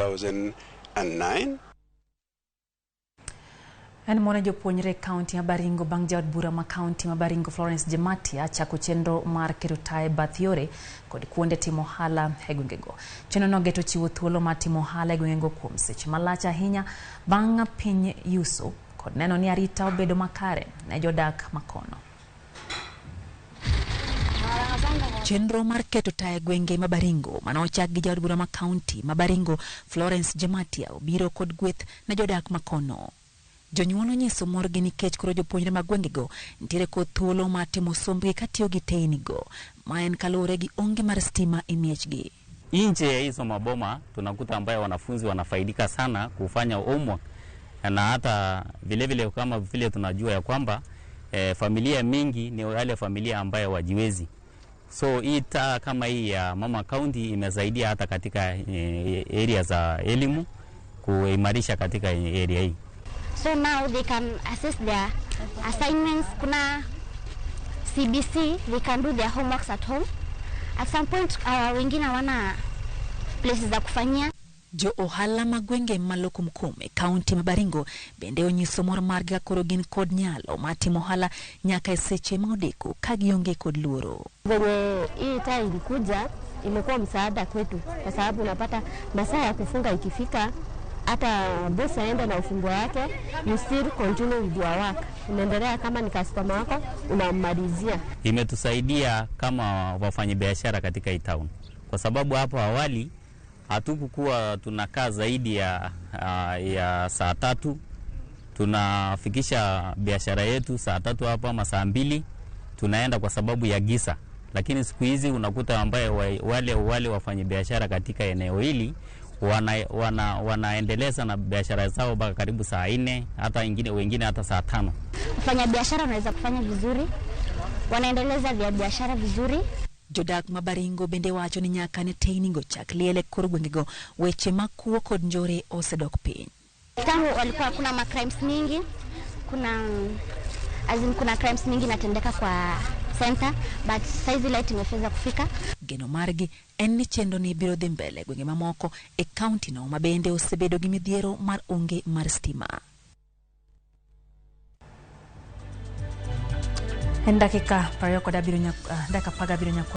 2009. En mwana jopuonjre kaunti ya Baringo bang' jaod bura ma kaunti ma Baringo Florence Jematia chako chenro mar keto bath yore kod kuonde timo ohala e gwengego. Chenro no geto chiwo thuolo mar timo ohala e gwengego kuom seche malach ahinya bang' piny yuso kod neno ni arita obedo makare ne jodak makono. Chenro mar keto e gwenge ma Baringo manochak gi jaod bura ma kaunti ma Baringo Florence Jematia obiro kod gweth na jodak makono. Jonyuol onyiso morgi nikech koro jopuonjre mag gwengego nitiere kod thuolo mar timo sombgi katiyo gi teinigo ma en kaluwore gi onge mar stima e miechgi. Nje ya hizo maboma tunakuta ambayo wanafunzi wanafaidika sana kufanya homework, na hata vile kama vile tunajua ya kwamba familia mingi ni wale familia ambayo wajiwezi. So hii taa kama hii ya Mama County imesaidia hata katika area za elimu kuimarisha katika area hii. So now they can assess their assignments. Kuna CBC, they can do their homeworks at home. At some point, wengine wana places za kufanyia. Jo ohala magwenge maloko mkome kaunti ma Baringo bende onyiso mor marga koro gin kod nyalo matimo ohala nyaka e seche maodeko ka gionge kod luoro. Venye hii taa ilikuja imekuwa msaada kwetu kwa sababu unapata masaa ya kufunga ikifika hata bosi aenda na ufunguo yake, you still continue with your work. Unaendelea kama ni customer wako unamalizia. Imetusaidia kama wafanyabiashara katika hii town. Kwa sababu hapo awali hatukuwa tunakaa zaidi ya saa 3. Tunafikisha biashara yetu saa 3 hapa ama saa 2 tunaenda kwa sababu ya giza. Lakini siku hizi unakuta ambaye wale wafanyabiashara katika eneo hili wanaendeleza na biashara zao mpaka karibu saa 4, hata wengine hata saa 5. Wafanya biashara wanaweza kufanya vizuri, wanaendeleza vya biashara vizuri. Jodak ma Baringo bende wacho ni nyaka ne teinigo chak liele kor gwengego weche makuo kod njore osedok piny. Tangu walikuwa kuna crimes mingi, kuna crimes mingi natendeka kwa center, but saizi light imefeza kufika. Geno margi en ni chenro ni biro dhi mbele gwenge mamoko e kaunti no mabende osebedo gi midhiero mar onge mar stima. En dakika 20 dakika 17